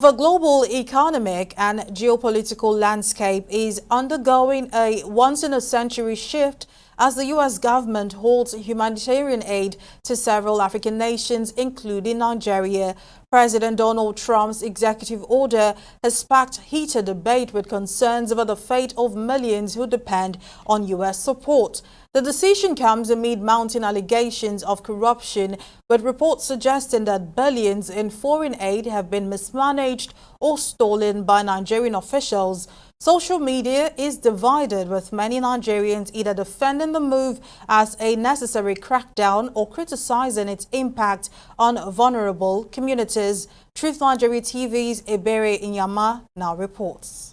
The global economic and geopolitical landscape is undergoing a once-in-a-century shift as the U.S. government holds humanitarian aid to several African nations, including Nigeria. President Donald Trump's executive order has sparked heated debate with concerns about the fate of millions who depend on U.S. support. The decision comes amid mounting allegations of corruption, with reports suggesting that billions in foreign aid have been mismanaged or stolen by Nigerian officials. Social media is divided, with many Nigerians either defending the move as a necessary crackdown or criticizing its impact on vulnerable communities. Truth Nigeria TV's Ebere Inyama now reports.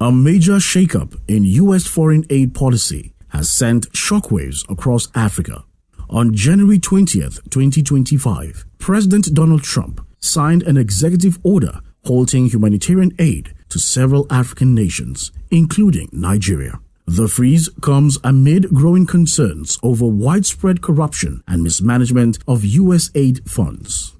A major shakeup in U.S. foreign aid policy has sent shockwaves across Africa. On January 20th, 2025, President Donald Trump signed an executive order halting humanitarian aid to several African nations, including Nigeria. The freeze comes amid growing concerns over widespread corruption and mismanagement of U.S. aid funds.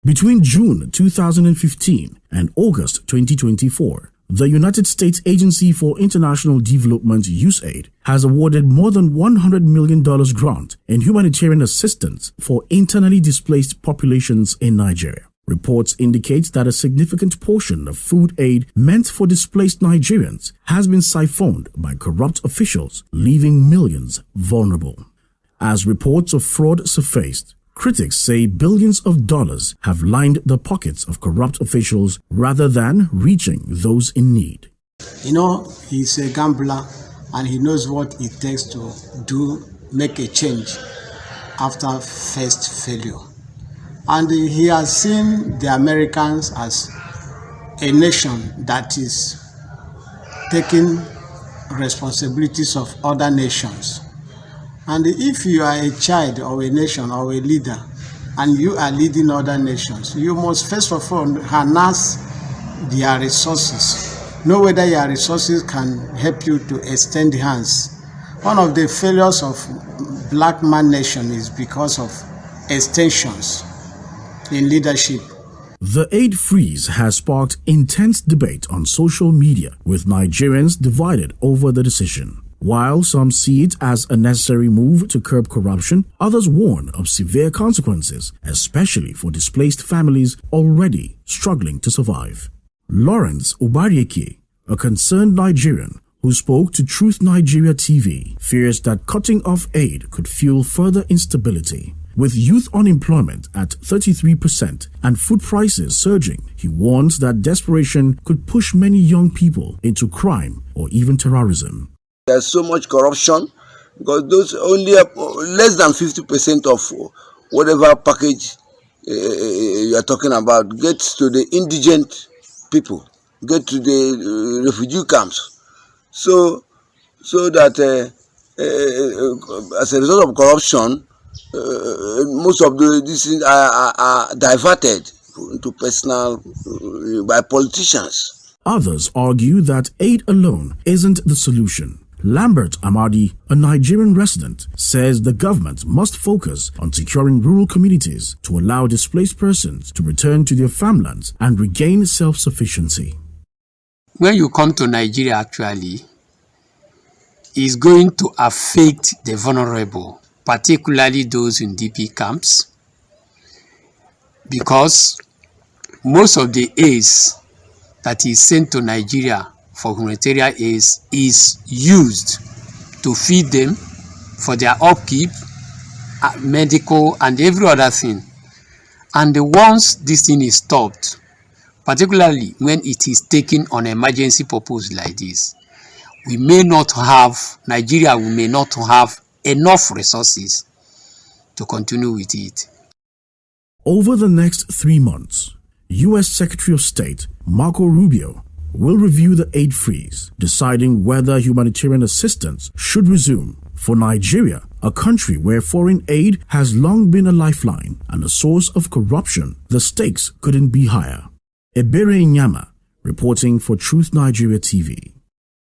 Between June 2015 and August 2024, the United States Agency for International Development USAID has awarded more than $100 million grant in humanitarian assistance for internally displaced populations in Nigeria. Reports indicate that a significant portion of food aid meant for displaced Nigerians has been siphoned by corrupt officials, leaving millions vulnerable. As reports of fraud surfaced, critics say billions of dollars have lined the pockets of corrupt officials rather than reaching those in need. You know, he's a gambler and he knows what it takes to make a change after first failure. And he has seen the Americans as a nation that is taking responsibilities of other nations. And if you are a child of a nation or a leader and you are leading other nations, you must first of all harness their resources. Know whether your resources can help you to extend hands. One of the failures of black man nation is because of extensions in leadership. The aid freeze has sparked intense debate on social media, with Nigerians divided over the decision. While some see it as a necessary move to curb corruption, others warn of severe consequences, especially for displaced families already struggling to survive. Lawrence Ubarieke, a concerned Nigerian who spoke to Truth Nigeria TV, fears that cutting off aid could fuel further instability. With youth unemployment at 33% and food prices surging, he warns that desperation could push many young people into crime or even terrorism. There's so much corruption because those only less than 50% of whatever package you are talking about gets to the indigent people, get to the refugee camps. So that as a result of corruption, most of these things are diverted into personal by politicians. Others argue that aid alone isn't the solution. Lambert Amadi, a Nigerian resident, says the government must focus on securing rural communities to allow displaced persons to return to their farmlands and regain self-sufficiency. When you come to Nigeria, actually, it's going to affect the vulnerable, particularly those in DP camps, because most of the aid that is sent to Nigeria for humanitarian aid is used to feed them for their upkeep, medical and every other thing. And once this thing is stopped, particularly when it is taken on emergency purpose like this, Nigeria may not have enough resources to continue with it. Over the next 3 months, U.S. Secretary of State Marco Rubio will review the aid freeze, deciding whether humanitarian assistance should resume. For Nigeria, a country where foreign aid has long been a lifeline and a source of corruption, the stakes couldn't be higher. Ebere Inyama, reporting for Truth Nigeria TV.